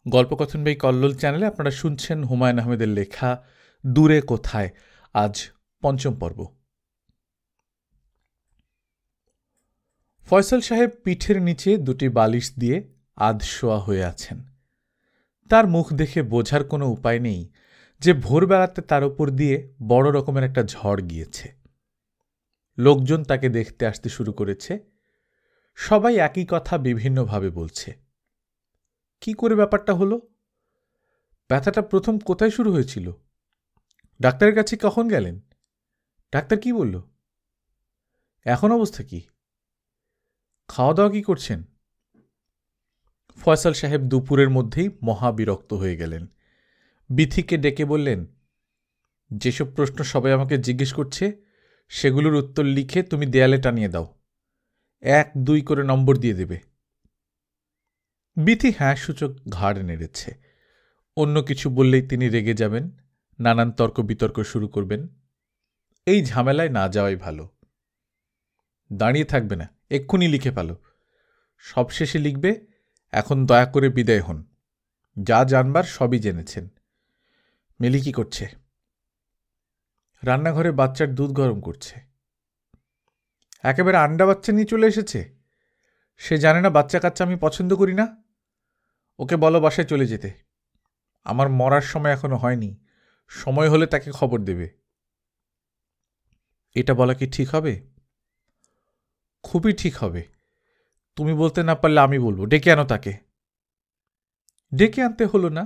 গল্পকথন by Kallol চ্যানেলে আপনারা শুনছেন হুমায়ুন আহমেদের লেখা দূরে কোথায়। আজ পঞ্চম পর্ব। ফয়সাল সাহেব পিঠের নিচে দুটি বালিশ দিয়ে আধশোয়া হয়ে আছেন। তার মুখ দেখে বোঝার কোনো উপায় নেই যে ভোরবেলাতে তার উপর দিয়ে বড় রকমের একটা ঝড় গিয়েছে। লোকজন তাকে দেখতে আসতে শুরু করেছে। সবাই একই কথা বিভিন্নভাবে বলছে। কি করে ব্যাপারটা হলো? ব্যথাটা প্রথম কোথায় শুরু হয়েছিল? ডাক্তারের কাছে কখন গেলেন? ডাক্তার কি বলল? এখন অবস্থা কি? খাওয়া দাওয়া কি করছেন? ফয়সাল সাহেব দুপুরের মধ্যেই মহাবিরক্ত হয়ে গেলেন। বিথিকে ডেকে বললেন, যেসব প্রশ্ন সবাই আমাকে জিজ্ঞেস করছে সেগুলোর উত্তর লিখে তুমি দেয়ালে টানিয়ে দাও। 1-2 করে নম্বর দিয়ে দেবে। বিথি হ্যাঁ সূচক ঘাড় নেড়েছে। অন্য কিছু বললেই তিনি রেগে যাবেন, নানান তর্ক বিতর্ক শুরু করবেন। এই ঝামেলায় না যাওয়াই ভালো। দাঁড়িয়ে থাকবে না, এক্ষুনি লিখে ফেলো। সবশেষে লিখবে, এখন দয়া করে বিদায় হন। যা জানবার সবই জেনেছেন। মিলি কি করছে? রান্নাঘরে বাচ্চার দুধ গরম করছে। একেবারে আন্ডা বাচ্চা নিয়ে চলে এসেছে। সে জানে না বাচ্চা কাচ্চা আমি পছন্দ করি না। ওকে বলো বাসায় চলে যেতে। আমার মরার সময় এখনো হয়নি। সময় হলে তাকে খবর দেবে। এটা বলা কি ঠিক হবে? খুবই ঠিক হবে। তুমি বলতে না পারলে আমি বলবো। ডেকে আনো তাকে। ডেকে আনতে হলো না।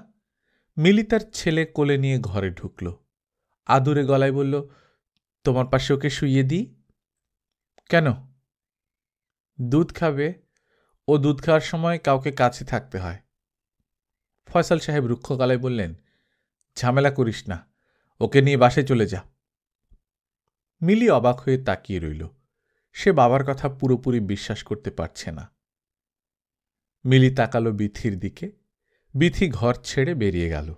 মিলি তার ছেলে কোলে নিয়ে ঘরে ঢুকল। আদুরে গলায় বলল, তোমার পাশে ওকে শুইয়ে দিই। কেন? দুধ খাবে। ও দুধ খাওয়ার সময় কাউকে কাছে থাকতে হয়। ফয়সাল সাহেব রুক্ষ গলায় বললেন, ঝামেলা করিস না, ওকে নিয়ে বাসায় চলে যা। মিলি অবাক হয়ে তাকিয়ে রইল। সে বাবার কথা পুরোপুরি বিশ্বাস করতে পারছে না। মিলি তাকালো বিথির দিকে। বিথি ঘর ছেড়ে বেরিয়ে গেল।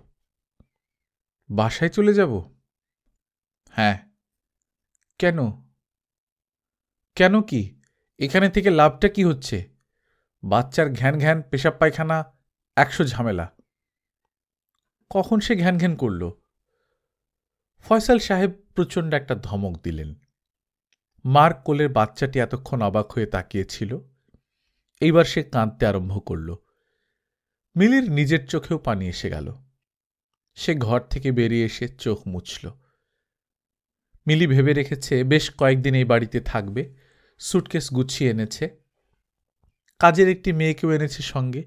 বাসায় চলে যাব? হ্যাঁ। কেন? কেন কি? এখানে থেকে লাভটা কি হচ্ছে? বাচ্চার ঘ্যান ঘ্যান, পেশাব পায়খানা, 100 ঝামেলা। কখন সে ঘ্যান ঘ্যান করল? ফয়সাল সাহেব প্রচণ্ড একটা ধমক দিলেন। মার কোলের বাচ্চাটি এতক্ষণ অবাক হয়ে তাকিয়েছিল। এইবার সে কাঁদতে আরম্ভ করল। মিলির নিজের চোখেও পানি এসে গেল। সে ঘর থেকে বেরিয়ে এসে চোখ মুছল। মিলি ভেবে রেখেছে বেশ কয়েকদিন এই বাড়িতে থাকবে। সুটকেস গুছিয়ে এনেছে। কাজের একটি মেয়েকেও এনেছে সঙ্গে।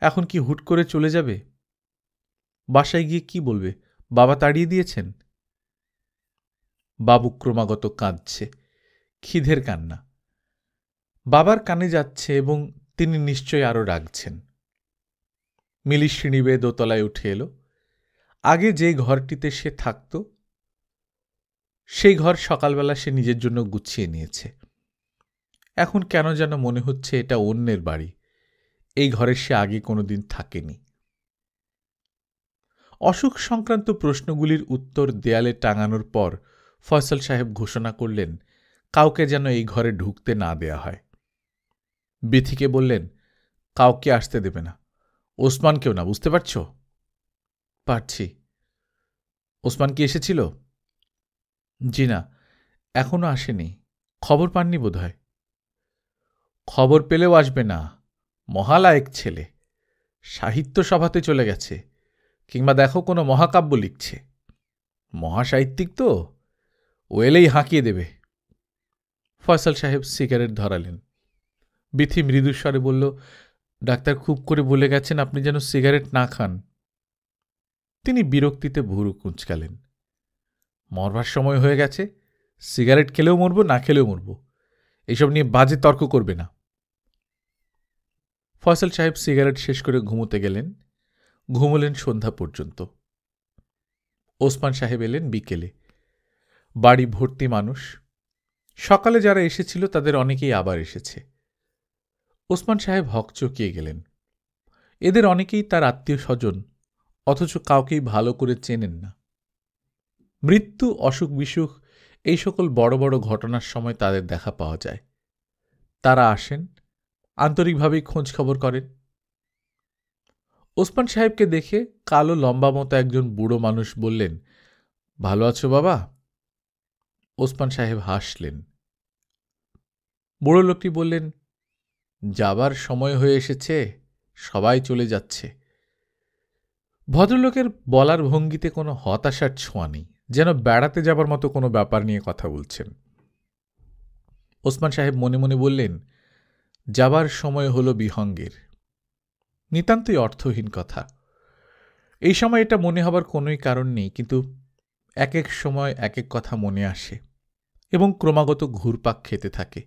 এখন কি হুট করে চলে যাবে? বাসায় গিয়ে কি বলবে? বাবা তাড়িয়ে দিয়েছেন। বাবু ক্রমাগত কাঁদছে। খিদের কান্না। বাবার কানে যাচ্ছে এবং তিনি নিশ্চয় আরও রাগছেন। মিলি সিঁড়ি বেয়ে দোতলায় উঠে এলো। আগে যে ঘরটিতে সে থাকত সেই ঘর সকালবেলা সে নিজের জন্য গুছিয়ে নিয়েছে। এখন কেন যেন মনে হচ্ছে এটা অন্যের বাড়ি। এই ঘরে সে আগে কোনোদিন থাকেনি। অসুখ সংক্রান্ত প্রশ্নগুলির উত্তর দেয়ালে টাঙানোর পর ফয়সাল সাহেব ঘোষণা করলেন, কাউকে যেন এই ঘরে ঢুকতে না দেয়া হয়। বিথিকে বললেন, কাউকে আসতে দেবে না। ওসমানকেও না, বুঝতে পারছ? পারছি। ওসমান কি এসেছিল? জি না, এখনো আসেনি। খবর পাননি বোধহয়। খবর পেলেও আসবে না। মহালায়েক ছেলে। সাহিত্য সভাতে চলে গেছে, কিংবা দেখো কোনো মহাকাব্য লিখছে। মহাসাহিত্যিক তো, ও এলেই হাঁকিয়ে দেবে। ফয়সাল সাহেব সিগারেট ধরালেন। বিথি মৃদুস্বরে বলল, ডাক্তার খুব করে বলে গেছেন আপনি যেন সিগারেট না খান। তিনি বিরক্তিতে ভুরু কুঁচকালেন। মরবার সময় হয়ে গেছে। সিগারেট খেলেও মরব, না খেলেও মরব। এইসব নিয়ে বাজে তর্ক করবে না। ফয়সাল সাহেব সিগারেট শেষ করে ঘুমোতে গেলেন। ঘুমোলেন সন্ধ্যা পর্যন্ত। ওসমান সাহেব এলেন বিকেলে। বাড়ি ভর্তি মানুষ। সকালে যারা এসেছিল তাদের অনেকেই আবার এসেছে। ওসমান সাহেব হকচকিয়ে গেলেন। এদের অনেকেই তার আত্মীয় স্বজন, অথচ কাউকেই ভালো করে চেনেন না। মৃত্যু, অসুখ বিসুখ এই সকল বড় বড় ঘটনার সময় তাদের দেখা পাওয়া যায়। তারা আসেন, আন্তরিকভাবেই খোঁজ খবর করেন। ওসমান সাহেবকে দেখে কালো লম্বা মতো একজন বুড়ো মানুষ বললেন, ভালো আছো বাবা? ওসমান সাহেব হাসলেন। বুড়ো লোকটি বললেন, যাবার সময় হয়ে এসেছে, সবাই চলে যাচ্ছে। ভদ্রলোকের বলার ভঙ্গিতে কোনো হতাশার ছোঁয়া নেই, যেন বেড়াতে যাবার মতো কোনো ব্যাপার নিয়ে কথা বলছেন। ওসমান সাহেব মনে মনে বললেন, যাবার সময় হল বিহঙ্গের। নিতান্তই অর্থহীন কথা। এই সময় এটা মনে হবার কোনোই কারণ নেই, কিন্তু এক এক সময় এক এক কথা মনে আসে এবং ক্রমাগত ঘুরপাক খেতে থাকে।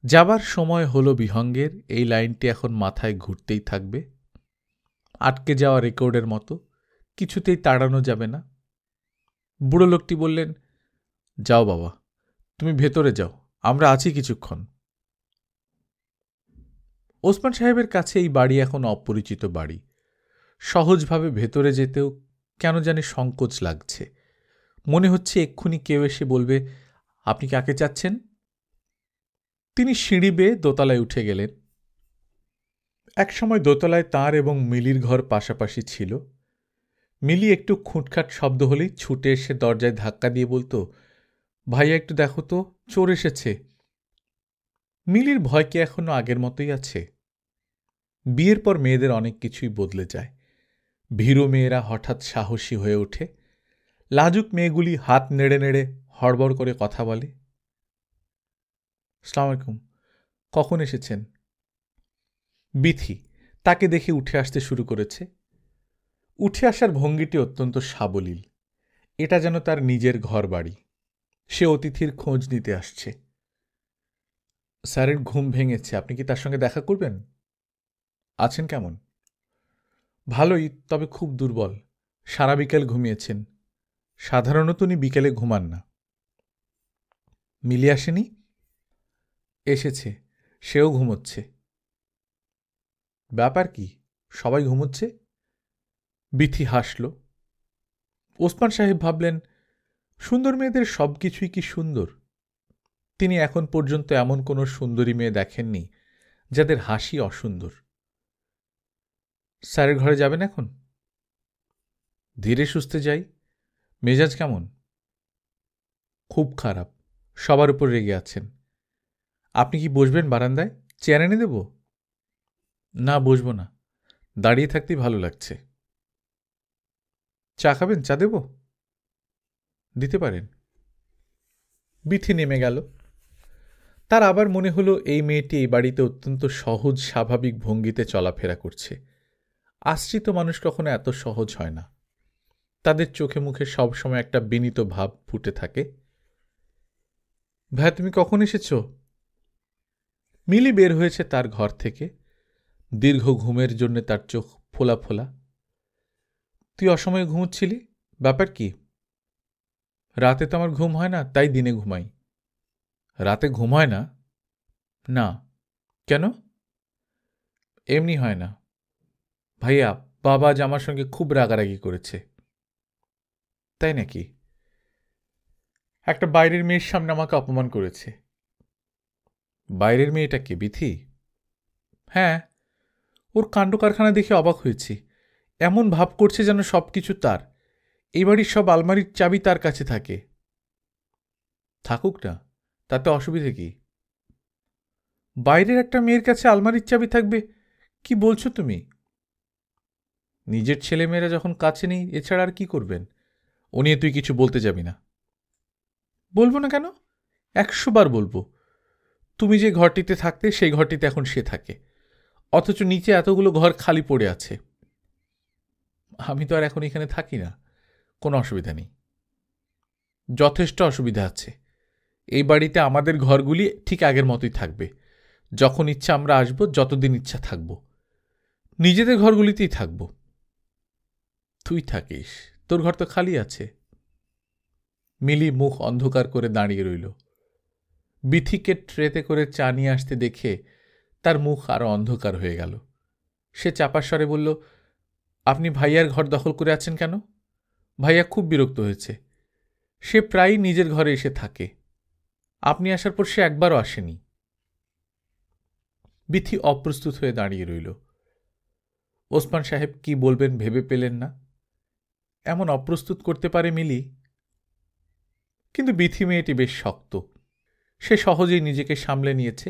যাবার সময় হল বিহঙ্গের এই লাইনটি এখন মাথায় ঘুরতেই থাকবে, আটকে যাওয়া রেকর্ডের মতো, কিছুতেই তাড়ানো যাবে না। বুড়ো লোকটি বললেন, যাও বাবা, তুমি ভেতরে যাও, আমরা আছি কিছুক্ষণ। ওসমান সাহেবের কাছে এই বাড়ি এখন অপরিচিত বাড়ি। সহজভাবে ভেতরে যেতেও কেন জানি সংকোচ লাগছে। মনে হচ্ছে এক্ষুনি কেউ এসে বলবে, আপনি কাকে চাচ্ছেন? তিনি সিঁড়ি বেয়ে দোতলায় উঠে গেলেন। একসময় দোতলায় তাঁর এবং মিলির ঘর পাশাপাশি ছিল। মিলি একটু খুঁটখাট শব্দ হলেই ছুটে এসে দরজায় ধাক্কা দিয়ে বলতো, ভাইয়া একটু দেখো তো, চোর এসেছে। মিলির ভয় কি এখনো আগের মতোই আছে? বিয়ের পর মেয়েদের অনেক কিছুই বদলে যায়। ভীরু মেয়েরা হঠাৎ সাহসী হয়ে ওঠে, লাজুক মেয়েগুলি হাত নেড়ে নেড়ে হড়বড় করে কথা বলে। আসসালামু আলাইকুম, কখন এসেছেন? বিথি তাকে দেখে উঠে আসতে শুরু করেছে। উঠে আসার ভঙ্গিটি অত্যন্ত সাবলীল, এটা যেন তার নিজের ঘর বাড়ি। সে অতিথির খোঁজ নিতে আসছে। স্যারের ঘুম ভেঙেছে, আপনি কি তার সঙ্গে দেখা করবেন? আছেন কেমন? ভালোই, তবে খুব দুর্বল। সারা বিকেল ঘুমিয়েছেন। সাধারণত উনি বিকেলে ঘুমান না। মিলি আসেনি? এসেছে, সেও ঘুমোচ্ছে। ব্যাপার কি, সবাই ঘুমোচ্ছে? বিথি হাসল। ওসমান সাহেব ভাবলেন, সুন্দর মেয়েদের সব কিছুই কি সুন্দর? তিনি এখন পর্যন্ত এমন কোনো সুন্দরী মেয়ে দেখেননি যাদের হাসি অসুন্দর। স্যারের ঘরে যাবেন এখন? ধীরে সুস্থে যাই। মেজাজ কেমন? খুব খারাপ, সবার উপর রেগে আছেন। আপনি কি বসবেন বারান্দায়? চেয়ার এনে দেব? না, বসব না, দাঁড়িয়ে থাকতেই ভালো লাগছে। চা খাবেন? চা দেব? দিতে পারেন। বিথি নেমে গেল। তার আবার মনে হলো এই মেয়েটি এই বাড়িতে অত্যন্ত সহজ স্বাভাবিক ভঙ্গিতে চলাফেরা করছে। আশ্রিত মানুষ কখনো এত সহজ হয় না। তাদের চোখে মুখে সবসময় একটা বিনীত ভাব ফুটে থাকে। ভাই, তুমি কখন এসেছ? মিলি বের হয়েছে তার ঘর থেকে। দীর্ঘ ঘুমের জন্য তার চোখ ফোলা ফোলা। তুই অসময়ে ঘুমোচ্ছিলি, ব্যাপার কি? রাতে তো আমার ঘুম হয় না, তাই দিনে ঘুমাই। রাতে ঘুম হয় না? না। কেন? এমনি হয় না। ভাইয়া, বাবা আজ আমার সঙ্গে খুব রাগারাগি করেছে। তাই নাকি? একটা বাইরের মেয়ের সামনে আমাকে অপমান করেছে। বাইরের মেয়েটা কে, বিথি? হ্যাঁ, ওর কাণ্ড কারখানা দেখে অবাক হয়েছি। এমন ভাব করছে যেন সব কিছু তার। এই বাড়ির সব আলমারির চাবি তার কাছে থাকে। থাকুক না, তাতে অসুবিধে কি? বাইরের একটা মেয়ের কাছে আলমারির চাবি থাকবে, কি বলছো তুমি? নিজের ছেলেমেয়েরা যখন কাছে নেই, এছাড়া আর কি করবেন? ও নিয়ে তুই কিছু বলতে যাবি না। বলবো না কেন? 100 বার বলবো। তুমি যে ঘরটিতে থাকতে, সেই ঘরটিতে এখন সে থাকে, অথচ নিচে এতগুলো ঘর খালি পড়ে আছে। আমি তো আর এখন এখানে থাকি না, কোনো অসুবিধা নেই। যথেষ্ট অসুবিধা আছে। এই বাড়িতে আমাদের ঘরগুলি ঠিক আগের মতোই থাকবে। যখন ইচ্ছা আমরা আসব, যতদিন ইচ্ছা থাকব। নিজেদের ঘরগুলিতেই থাকব। তুই থাকিস, তোর ঘর তো খালি আছে। মিলি মুখ অন্ধকার করে দাঁড়িয়ে রইল। বিথিকে ট্রেতে করে চা নিয়ে আসতে দেখে তার মুখ আরো অন্ধকার হয়ে গেল। সে চাপা স্বরে বলল, আপনি ভাইয়ার ঘর দখল করে আছেন কেন? ভাইয়া খুব বিরক্ত হয়েছে। সে প্রায়ই নিজের ঘরে এসে থাকে। আপনি আসার পর সে একবারও আসেনি। বিথি অপ্রস্তুত হয়ে দাঁড়িয়ে রইল। ওসমান সাহেব কি বলবেন ভেবে পেলেন না। এমন অপ্রস্তুত করতে পারে মিলি? কিন্তু বিথি মেয়েটি বেশ শক্ত, সে সহজেই নিজেকে সামলে নিয়েছে।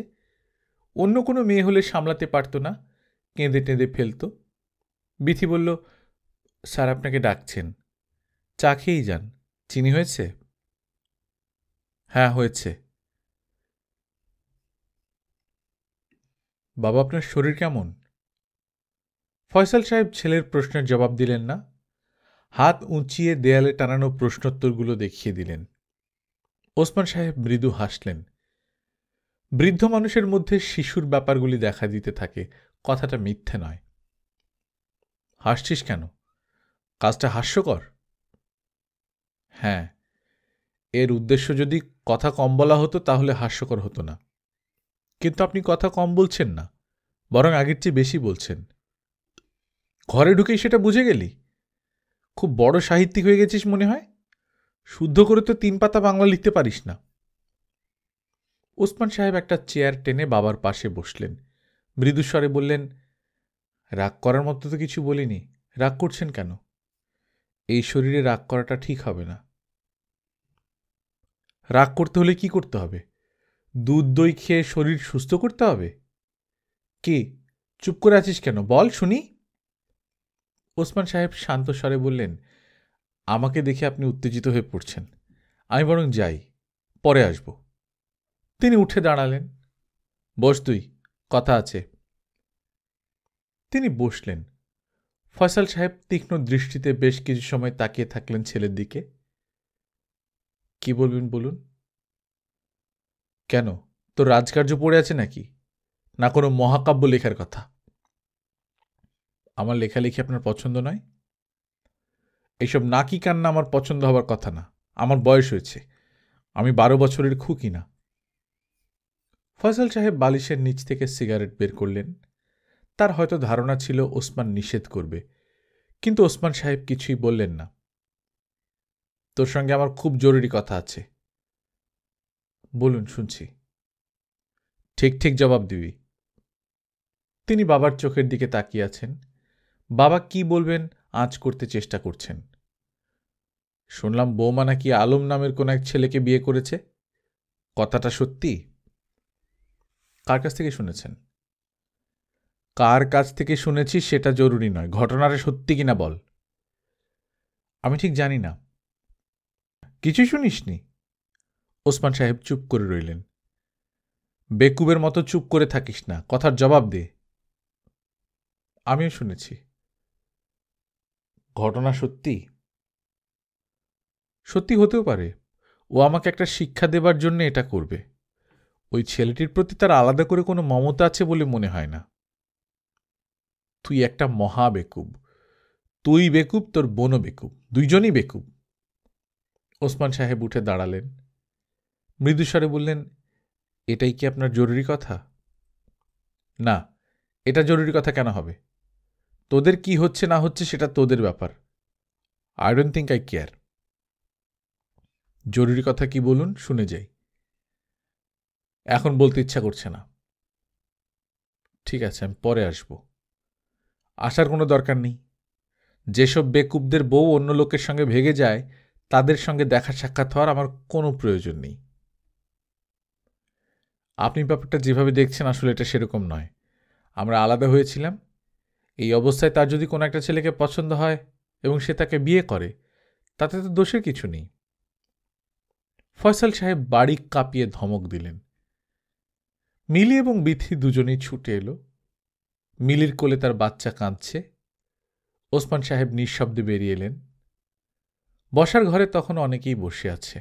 অন্য কোনো মেয়ে হলে সামলাতে পারত না, কেঁদে টেঁদে ফেলত। বিথি বলল, স্যার আপনাকে ডাকছেন, চা খেয়েই যান। চিনি হয়েছে? হ্যাঁ হয়েছে। বাবা আপনার শরীর কেমন? ফয়সাল সাহেব ছেলের প্রশ্নের জবাব দিলেন না, হাত উঁচিয়ে দেয়ালে টানানো প্রশ্নোত্তরগুলো দেখিয়ে দিলেন। ওসমান সাহেব মৃদু হাসলেন। বৃদ্ধ মানুষের মধ্যে শিশুর ব্যাপারগুলি দেখা দিতে থাকে, কথাটা মিথ্যে নয়। হাসছিস কেন? কাজটা হাস্যকর? হ্যাঁ, এর উদ্দেশ্য যদি কথা কম বলা হতো তাহলে হাস্যকর হতো না। কিন্তু আপনি কথা কম বলছেন না, বরং আগের চেয়ে বেশি বলছেন। ঘরে ঢুকেই সেটা বুঝে গেলি? খুব বড় সাহিত্যিক হয়ে গেছিস মনে হয়। শুদ্ধ করে তো 3 পাতা বাংলা লিখতে পারিস না। ওসমান সাহেব একটা চেয়ার টেনে বাবার পাশে বসলেন। মৃদুস্বরে বললেন, রাগ করার মতো তো কিছু বলিনি। রাগ করছেন কেন? এই শরীরে রাগ করাটা ঠিক হবে না। রাগ করতে হলে কি করতে হবে? দুধ দই খেয়ে শরীর সুস্থ করতে হবে? কি চুপ করে আছিস কেন, বল শুনি। ওসমান সাহেব শান্ত স্বরে বললেন, আমাকে দেখে আপনি উত্তেজিত হয়ে পড়ছেন, আমি বরং যাই, পরে আসব। তিনি উঠে দাঁড়ালেন। বস তুই, কথা আছে। তিনি বসলেন। ফয়সাল সাহেব তীক্ষ্ণ দৃষ্টিতে বেশ কিছু সময় তাকিয়ে থাকলেন ছেলের দিকে। কি বলবেন বলুন। কেন, তোর রাজকার্য পড়ে আছে নাকি, না কোনো মহাকাব্য লেখার কথা? আমার লেখালেখি আপনার পছন্দ নয়? এইসব নাকি কান্না আমার পছন্দ হবার কথা না। আমার বয়স হয়েছে, আমি 12 বছরের খুকি না। ফয়সাল সাহেব বালিশের নিচ থেকে সিগারেট বের করলেন। তার হয়তো ধারণা ছিল ওসমান নিষেধ করবে, কিন্তু ওসমান সাহেব কিছুই বললেন না। তোর সঙ্গে আমার খুব জরুরি কথা আছে। বলুন, শুনছি। ঠিক ঠিক জবাব দিবি। তিনি বাবার চোখের দিকে তাকিয়ে আছেন। বাবা কি বলবেন আঁচ করতে চেষ্টা করছেন। শুনলাম বৌমা নাকি আলম নামের কোন এক ছেলেকে বিয়ে করেছে, কথাটা সত্যি? কার কাছ থেকে শুনেছেন? কার কাছ থেকে শুনেছি সেটা জরুরি নয়, ঘটনাটা সত্যি কিনা বল। আমি ঠিক জানি না। কিছুই শুনিসনি? ওসমান সাহেব চুপ করে রইলেন। বেকুবের মতো চুপ করে থাকিস না, কথার জবাব দে। আমিও শুনেছি। ঘটনা সত্যি? সত্যি হতেও পারে। ও আমাকে একটা শিক্ষা দেবার জন্য এটা করবে। ওই ছেলেটির প্রতি তার আলাদা করে কোনো মমতা আছে বলে মনে হয় না। তুই একটা মহা বেকুব। তুই বেকুব, তোর বোনও বেকুব, দুইজনই বেকুব। ওসমান সাহেব উঠে দাঁড়ালেন। মৃদুস্বরে বললেন, এটাই কি আপনার জরুরি কথা? না, এটা জরুরি কথা কেন হবে? তোদের কি হচ্ছে না হচ্ছে সেটা তোদের ব্যাপার। I don't think eye care. জরুরি কথা কি বলুন, শুনে যাই। এখন বলতে ইচ্ছা করছে না। ঠিক আছে, আমি পরে আসব। আসার কোনো দরকার নেই। যেসব বেকুবদের বউ অন্য লোকের সঙ্গে ভেগে যায়, তাদের সঙ্গে দেখা সাক্ষাৎ হওয়ার আমার কোনো প্রয়োজন নেই। আপনি ব্যাপারটা যেভাবে দেখছেন আসলে এটা সেরকম নয়। আমরা আলাদা হয়েছিলাম। এই অবস্থায় তার যদি কোনো একটা ছেলেকে পছন্দ হয় এবং সে তাকে বিয়ে করে, তাতে তো দোষের কিছু নেই। ফয়সাল সাহেব বাড়ি কাঁপিয়ে ধমক দিলেন। মিলি এবং বিথি দুজনেই ছুটে এলো। মিলির কোলে তার বাচ্চা কাঁদছে। ওসমান সাহেব নিঃশব্দে বেরিয়ে এলেন। বসার ঘরে তখন অনেকেই বসে আছে।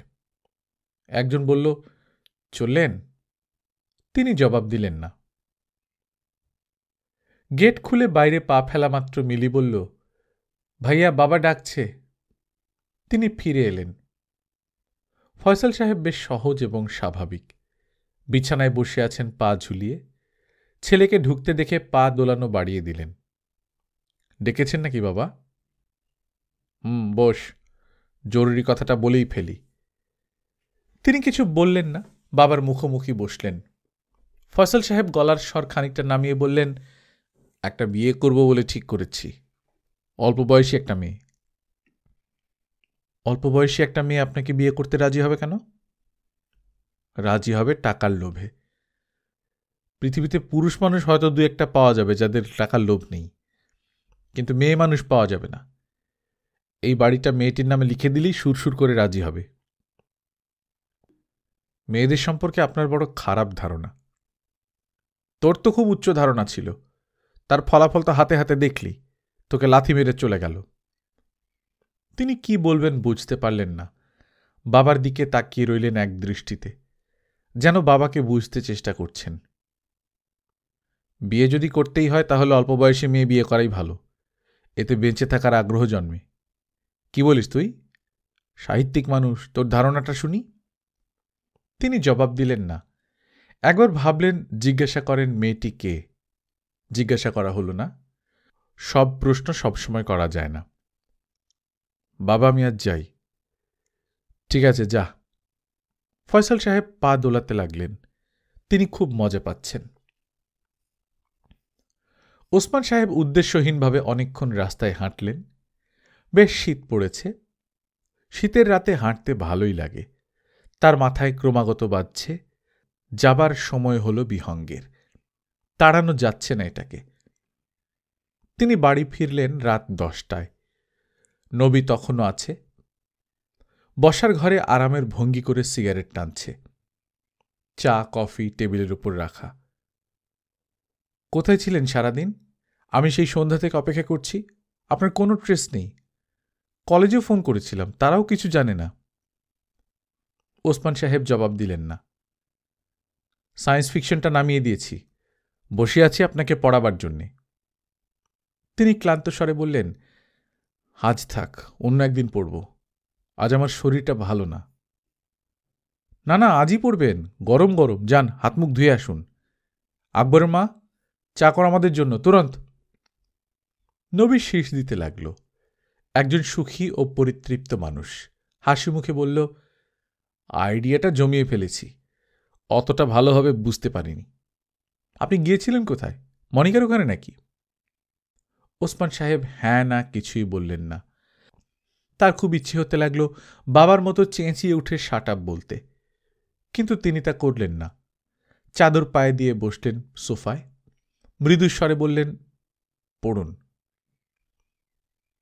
একজন বলল, চললেন? তিনি জবাব দিলেন না। গেট খুলে বাইরে পা ফেলা মাত্র মিলি বলল, ভাইয়া, বাবা ডাকছে। তিনি ফিরে এলেন। ফয়সাল সাহেব বেশ সহজ এবং স্বাভাবিক। বিছানায় বসে আছেন পা ঝুলিয়ে। ছেলেকে ঢুকতে দেখে পা দোলানো বাড়িয়ে দিলেন। ডেকেছেন নাকি বাবা? বস, জরুরি কথাটা বলেই ফেলি। তিনি কিছু বললেন না, বাবার মুখোমুখি বসলেন। ফয়সাল সাহেব গলার স্বর খানিকটা নামিয়ে বললেন, একটা বিয়ে করব বলে ঠিক করেছি। অল্প বয়সী একটা মেয়ে। অল্প বয়সী একটা মেয়ে আপনাকে বিয়ে করতে রাজি হবে কেন? রাজি হবে টাকার লোভে। পৃথিবীতে পুরুষ মানুষ হয়তো দু একটা পাওয়া যাবে যাদের টাকার লোভ নেই, কিন্তু মেয়ে মানুষ পাওয়া যাবে না। এই বাড়িটা মেয়েটির নামে লিখে দিলেই সুরসুর করে রাজি হবে। মেয়েদের সম্পর্কে আপনার বড় খারাপ ধারণা। তোর তো খুব উচ্চ ধারণা ছিল, তার ফলাফল তো হাতে হাতে দেখলি। তোকে লাথি মেরে চলে গেল। তিনি কি বলবেন বুঝতে পারলেন না। বাবার দিকে তাকিয়ে রইলেন এক দৃষ্টিতে, যেন বাবাকে বুঝতে চেষ্টা করছেন। বিয়ে যদি করতেই হয় তাহলে অল্প বয়সে মেয়ে বিয়ে করাই ভালো, এতে বেঁচে থাকার আগ্রহ জন্মে। কি বলিস তুই? সাহিত্যিক মানুষ, তোর ধারণাটা শুনি। তিনি জবাব দিলেন না। একবার ভাবলেন জিজ্ঞাসা করেন মেয়েটি কে। জিজ্ঞাসা করা হলো না। সব প্রশ্ন সবসময় করা যায় না। বাবা, আমি আজ যাই। ঠিক আছে, যা। ফয়সাল সাহেব পা দোলাতে লাগলেন। তিনি খুব মজা পাচ্ছেন। ওসমান সাহেব উদ্দেশ্যহীনভাবে অনেকক্ষণ রাস্তায় হাঁটলেন। বেশ শীত পড়েছে। শীতের রাতে হাঁটতে ভালোই লাগে। তার মাথায় ক্রমাগত বাজছে, যাবার সময় হল বিহঙ্গের, তাড়ানো যাচ্ছে না এটাকে। তিনি বাড়ি ফিরলেন রাত 10টায়। নবী তখনও আছে। বসার ঘরে আরামের ভঙ্গি করে সিগারেট টানছে। চা কফি টেবিলের উপর রাখা। কোথায় ছিলেন সারাদিন? আমি সেই সন্ধ্যা থেকে অপেক্ষা করছি। আপনার কোনো ট্রেস নেই। কলেজেও ফোন করেছিলাম, তারাও কিছু জানে না। ওসমান সাহেব জবাব দিলেন না। সায়েন্স ফিকশনটা নামিয়ে দিয়েছি, বসে আছি আপনাকে পড়াবার জন্যে। তিনি ক্লান্ত স্বরে বললেন, আজ থাক, অন্য একদিন পড়ব। আজ আমার শরীরটা ভালো না। না না, আজই পড়বেন, গরম গরম। যান, হাত মুখ ধুয়ে আসুন। আকবরের মা, চা কর আমাদের জন্য, তুরন্ত। নবী শীষ দিতে লাগল। একজন সুখী ও পরিতৃপ্ত মানুষ হাসি মুখে বলল, আইডিয়াটা জমিয়ে ফেলেছি। অতটা ভালো হবে বুঝতে পারিনি। আপনি গিয়েছিলেন কোথায়? মনিকার ওখানে নাকি? ওসমান সাহেব হ্যাঁ না কিছুই বললেন না। তার খুব ইচ্ছে হতে লাগলো বাবার মতো চেঁচিয়ে উঠে শাট আপ বলতে, কিন্তু তিনি তা করলেন না। চাদর পায়ে দিয়ে বসলেন সোফায়। মৃদুস্বরে বললেন, পড়ুন।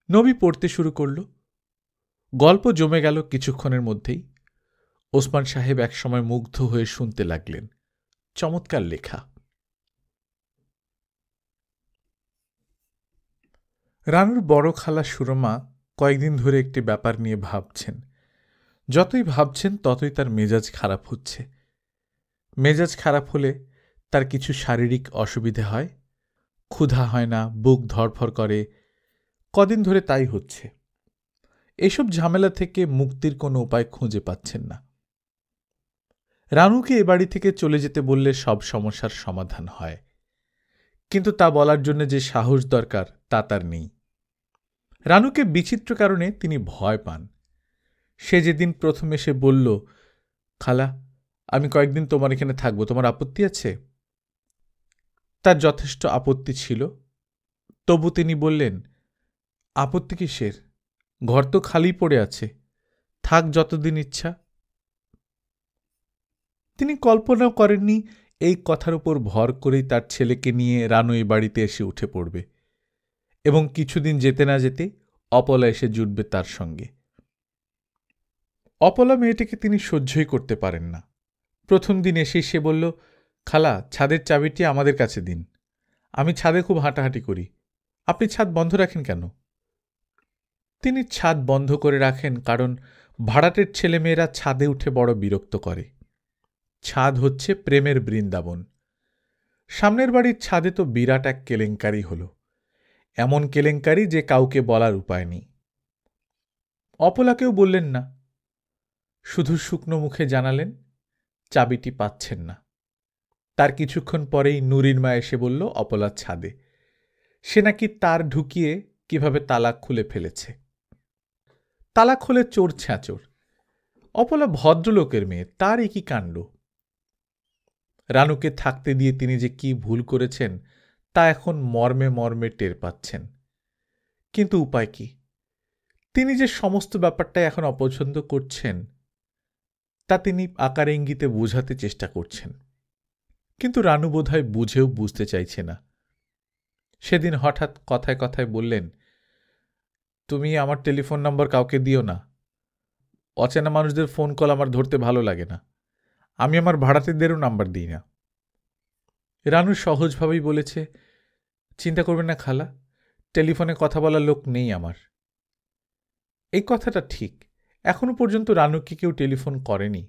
নবী পড়তে শুরু করল। গল্প জমে গেল কিছুক্ষণের মধ্যেই। ওসমান সাহেব একসময় মুগ্ধ হয়ে শুনতে লাগলেন। চমৎকার লেখা। রানুর বড় খালা সুরমা কয়েকদিন ধরে একটি ব্যাপার নিয়ে ভাবছেন। যতই ভাবছেন ততই তার মেজাজ খারাপ হচ্ছে। মেজাজ খারাপ হলে তার কিছু শারীরিক অসুবিধে হয়। ক্ষুধা হয় না, বুক ধড়ফড় করে। কদিন ধরে তাই হচ্ছে। এসব ঝামেলা থেকে মুক্তির কোনো উপায় খুঁজে পাচ্ছেন না। রানুকে এ বাড়ি থেকে চলে যেতে বললে সব সমস্যার সমাধান হয়, কিন্তু তা বলার জন্য যে সাহস দরকার তা তার নেই। রানুকে বিচিত্র কারণে তিনি ভয় পান। সে যেদিন প্রথম এসে বলল, খালা, আমি কয়েকদিন তোমার এখানে থাকবো, তোমার আপত্তি আছে? তার যথেষ্ট আপত্তি ছিল। তবু তিনি বললেন, আপত্তি কিসের? ঘর তো খালি পড়ে আছে, থাক যতদিন ইচ্ছা। তিনি কল্পনাও করেননি এই কথার উপর ভর করেই তার ছেলেকে নিয়ে রানু এই বাড়িতে এসে উঠে পড়বে, এবং কিছুদিন যেতে না যেতে অপলা এসে জুটবে তার সঙ্গে। অপলা মেয়েটিকে তিনি সহ্যই করতে পারেন না। প্রথম দিন এসেই সে বলল, খালা, ছাদের চাবিটি আমাদের কাছে দিন। আমি ছাদে খুব হাঁটাহাঁটি করি, আপনি ছাদ বন্ধ রাখেন কেন? তিনি ছাদ বন্ধ করে রাখেন কারণ ভাড়াটের ছেলেমেয়েরা ছাদে উঠে বড় বিরক্ত করে। ছাদ হচ্ছে প্রেমের বৃন্দাবন। সামনের বাড়ির ছাদে তো বিরাট এক কেলেঙ্কারি হল, এমন কেলেঙ্কারি যে কাউকে বলার উপায় নেই। অপলাকেও বললেন না, শুধু শুকনো মুখে জানালেন চাবিটি পাচ্ছেন না। তার কিছুক্ষণ পরেই নুরির মা এসে বলল অপলার ছাদে। সে নাকি তার ঢুকিয়ে কিভাবে তালা খুলে ফেলেছে। তালা খুলে চোর ছ্যাঁচোর। অপলা ভদ্রলোকের মেয়ে, তার একই কাণ্ড। রানুকে থাকতে দিয়ে তিনি যে কি ভুল করেছেন তা এখন মর্মে মর্মে টের পাচ্ছেন। কিন্তু উপায় কি? তিনি যে সমস্ত ব্যাপারটাই এখন অপছন্দ করছেন তা তিনি আকার ইঙ্গিতে বোঝাতে চেষ্টা করছেন, কিন্তু রানু বোধহয় বুঝেও বুঝতে চাইছে না। সেদিন হঠাৎ কথায় কথায় বললেন, তুমি আমার টেলিফোন নম্বর কাউকে দিও না, অচেনা মানুষদের ফোন কল আমার ধরতে ভালো লাগে না, আমি আমার ভাড়াটেদেরও নাম্বার দিই না। রানু সহজভাবেই বলেছে, চিন্তা করবেন না খালা, টেলিফোনে কথা বলার লোক নেই আমার। এই কথাটা ঠিক, এখনো পর্যন্ত রানুকে কেউ টেলিফোন করেনি।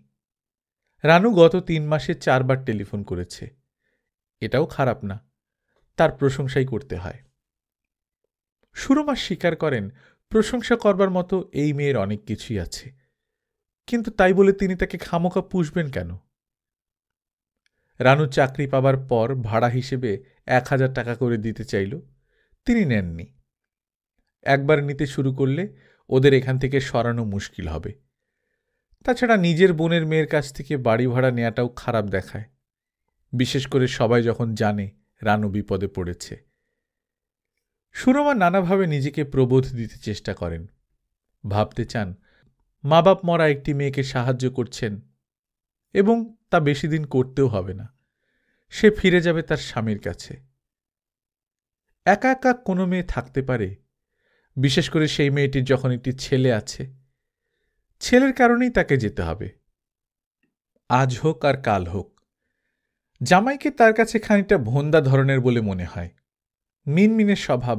রানু গত 3 মাসে 4 বার টেলিফোন করেছে, এটাও খারাপ না, তার প্রশংসাই করতে হয়। সুরমা স্বীকার করেন, প্রশংসা করবার মতো এই মেয়ের অনেক কিছুই আছে, কিন্তু তাই বলে তিনি তাকে খামোকা পুষবেন কেন? রানু চাকরি পাবার পর ভাড়া হিসেবে 1000 টাকা করে দিতে চাইল, তিনি নেননি। একবার নিতে শুরু করলে ওদের এখান থেকে সরানো মুশকিল হবে। তাছাড়া নিজের বোনের মেয়ের কাছ থেকে বাড়ি ভাড়া নেওয়াটাও খারাপ দেখায়, বিশেষ করে সবাই যখন জানে রানু বিপদে পড়েছে। সুরমা নানাভাবে নিজেকে প্রবোধ দিতে চেষ্টা করেন, ভাবতে চান মা বাপ মরা একটি মেয়েকে সাহায্য করছেন, এবং তা বেশি দিন করতেও হবে না, সে ফিরে যাবে তার স্বামীর কাছে। একা একা কোনো মেয়ে থাকতে পারে, বিশেষ করে সেই মেয়েটির যখন একটি ছেলে আছে। ছেলের কারণেই তাকে যেতে হবে, আজ হোক আর কাল হোক। জামাইকে তার কাছে খানিকটা ভোন্দা ধরনের বলে মনে হয়, মিনমিনের স্বভাব,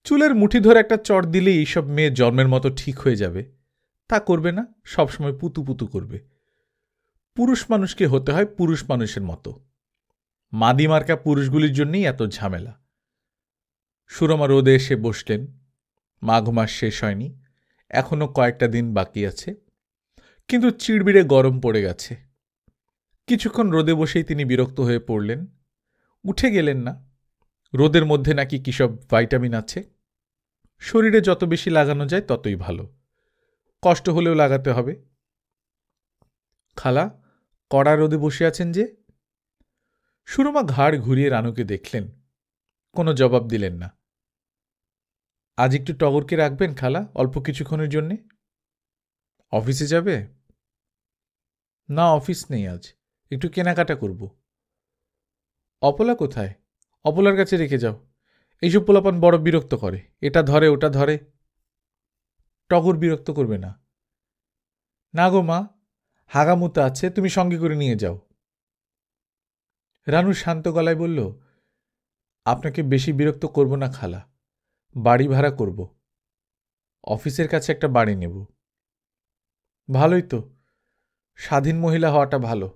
চুলের মুঠি ধরে একটা চড় দিলেই এইসব মেয়ে জন্মের মতো ঠিক হয়ে যাবে, তা করবে না, সবসময় পুতু পুতু করবে। পুরুষ মানুষকে হতে হয় পুরুষ মানুষের মতো, মাদি মার্কা পুরুষগুলির জন্যই এত ঝামেলা। সুরমা রোদে এসে বসলেন, মাঘ মাস শেষ হয়নি, এখনো কয়েকটা দিন বাকি আছে, কিন্তু চিড়বিড়ে গরম পড়ে গেছে। কিছুক্ষণ রোদে বসেই তিনি বিরক্ত হয়ে পড়লেন, উঠে গেলেন না। রোদের মধ্যে নাকি কিসব ভাইটামিন আছে, শরীরে যত বেশি লাগানো যায় ততই ভালো, কষ্ট হলেও লাগাতে হবে। খালা, কড়া রোদে বসে আছেন যে? সুরমা ঘাড় ঘুরিয়ে রানুকে দেখলেন, কোনো জবাব দিলেন না। আজ একটু টগরকে রাখবেন খালা, অল্প কিছুক্ষণের জন্যে? অফিসে যাবে? না, অফিস নেই, আজ একটু কেনাকাটা করব। অপলা কোথায়? অপলার কাছে রেখে যাও, এইসব পোলাপান বড় বিরক্ত করে, এটা ধরে ওটা ধরে। টগর বিরক্ত করবে না। না গো মা, হাগামুতা আছে, তুমি সঙ্গে করে নিয়ে যাও। রানু শান্ত গলায় বলল, আপনাকে বেশি বিরক্ত করব না খালা, বাড়ি ভাড়া করব, অফিসের কাছে একটা বাড়ি নেব। ভালোই তো, স্বাধীন মহিলা হওয়াটা ভালো।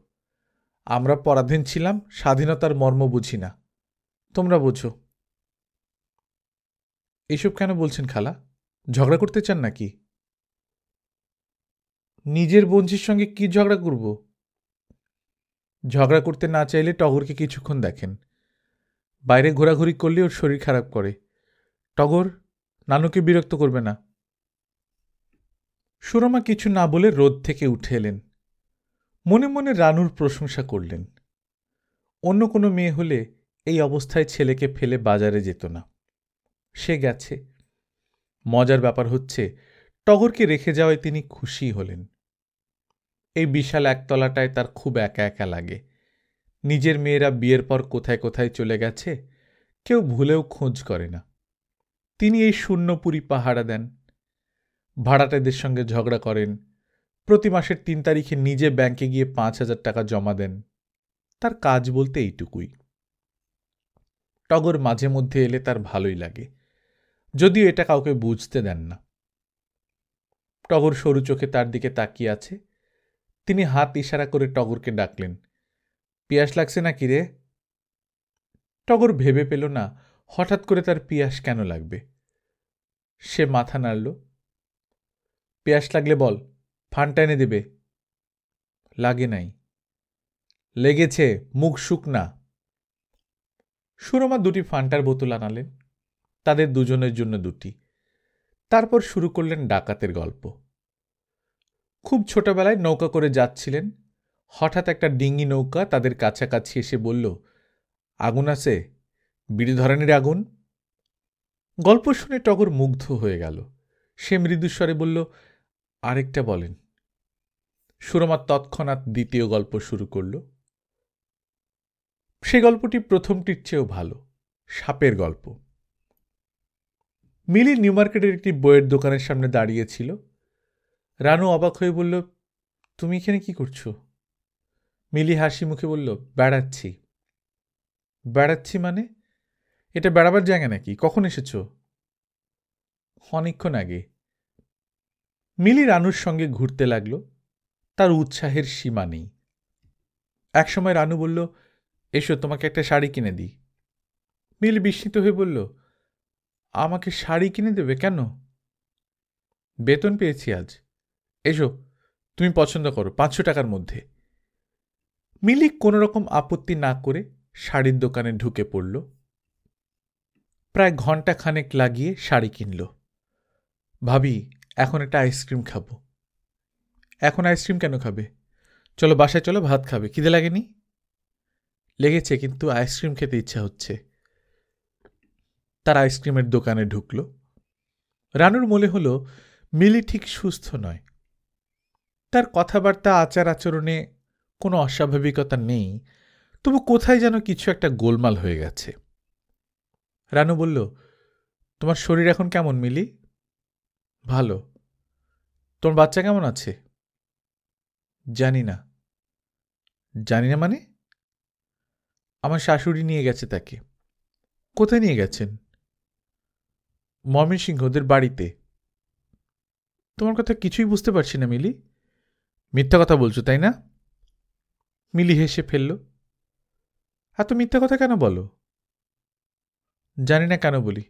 আমরা পরাধীন ছিলাম, স্বাধীনতার মর্ম বুঝি না, তোমরা বোঝো। এইসব কেন বলছেন খালা? ঝগড়া করতে চান নাকি? নিজের বোনঝির সঙ্গে কি ঝগড়া করব? ঝগড়া করতে না চাইলে টগরকে কিছুক্ষণ দেখেন, বাইরে ঘোরাঘুরি করলে ওর শরীর খারাপ করে। টগর, নানুকে বিরক্ত করবে না। সুরমা কিছু না বলে রোদ থেকে উঠে এলেন, মনে মনে রানুর প্রশংসা করলেন। অন্য কোনো মেয়ে হলে এই অবস্থায় ছেলেকে ফেলে বাজারে যেত না, সে গেছে। মজার ব্যাপার হচ্ছে, টগরকে রেখে যাওয়ায় তিনি খুশি হলেন। এই বিশাল একতলাটায় তার খুব একা একা লাগে। নিজের মেয়েরা বিয়ের পর কোথায় কোথায় চলে গেছে, কেউ ভুলেও খোঁজ করে না। তিনি এই শূন্যপুরী পাহারা দেন, ভাড়াটেদের সঙ্গে ঝগড়া করেন, প্রতি মাসের 3 তারিখে নিজে ব্যাংকে গিয়ে 5000 টাকা জমা দেন। তার কাজ বলতে এইটুকুই। টগর মাঝে মধ্যে এলে তার ভালোই লাগে, যদিও এটা কাউকে বুঝতে দেন না। টগর সরু চোখে তার দিকে তাকিয়ে আছে। তিনি হাত ইশারা করে টগরকে ডাকলেন, পিয়াস লাগছে নাকি রে? টগর ভেবে পেল না হঠাৎ করে তার পিয়াস কেন লাগবে। সে মাথা নাড়ল। পিয়াস লাগলে বল, ফান্টা এনে দেবে। লাগে নাই। লেগেছে, মুখ শুকনা। সুরমা 2টি ফান্টার বোতল আনালেন, তাদের দুজনের জন্য 2টি। তারপর শুরু করলেন ডাকাতের গল্প। খুব ছোটবেলায় নৌকা করে যাচ্ছিলেন, হঠাৎ একটা ডিঙি নৌকা তাদের কাছাকাছি এসে বলল, আগুন আছে, বিড়ি ধরানির আগুন। গল্প শুনে টগর মুগ্ধ হয়ে গেল। সে মৃদুস্বরে বলল, আরেকটা বলেন। সুরমা তৎক্ষণাৎ দ্বিতীয় গল্প শুরু করল। সে গল্পটি প্রথমটির চেয়েও ভালো, সাপের গল্প। মিলি নিউ মার্কেটের একটি বইয়ের দোকানের সামনে দাঁড়িয়েছিল। রানু অবাক হয়ে বলল, তুমি এখানে কি করছো? মিলি হাসি মুখে বলল, বেড়াচ্ছি। বেড়াচ্ছি মানে? এটা বেড়াবার জায়গা নাকি? কখন এসেছ? অনেকক্ষণ আগে। মিলি রানুর সঙ্গে ঘুরতে লাগল। তার উৎসাহের সীমা নেই। একসময় রানু বলল, এসো তোমাকে একটা শাড়ি কিনে দিই। মিলি বিস্মিত হয়ে বলল, আমাকে শাড়ি কিনে দেবে কেন? বেতন পেয়েছি আজ। এসো, তুমি পছন্দ করো, 500 টাকার মধ্যে। মিলি কোনো রকম আপত্তি না করে শাড়ির দোকানে ঢুকে পড়ল। প্রায় ঘণ্টা খানেক লাগিয়ে শাড়ি কিনল। ভাবি, এখন একটা আইসক্রিম খাবো। এখন আইসক্রিম কেন খাবে? চলো বাসায় চলো, ভাত খাবে। খিদে লাগেনি? লেগেছে, কিন্তু আইসক্রিম খেতে ইচ্ছা হচ্ছে। তার আইসক্রিমের দোকানে ঢুকল। রানুর মনে হলো মিলি ঠিক সুস্থ নয়। তার কথাবার্তা, আচার আচরণে কোনো অস্বাভাবিকতা নেই, তবু কোথায় যেন কিছু একটা গোলমাল হয়ে গেছে। রানু বলল, তোমার শরীর এখন কেমন মিলি? ভালো। তোমার বাচ্চা কেমন আছে? জানি না। জানি না মানে? আমার শাশুড়ি নিয়ে গেছে তাকে। কোথায় নিয়ে গেছেন? ময়মনসিংহ, ওদের বাড়িতে। তোমার কথা কিছুই বুঝতে পারছি না মিলি। মিথ্যা কথা বলছো তাই না? মিলি হেসে ফেলল। এত মিথ্যা কথা কেন বলো? জানি না কেন বলি।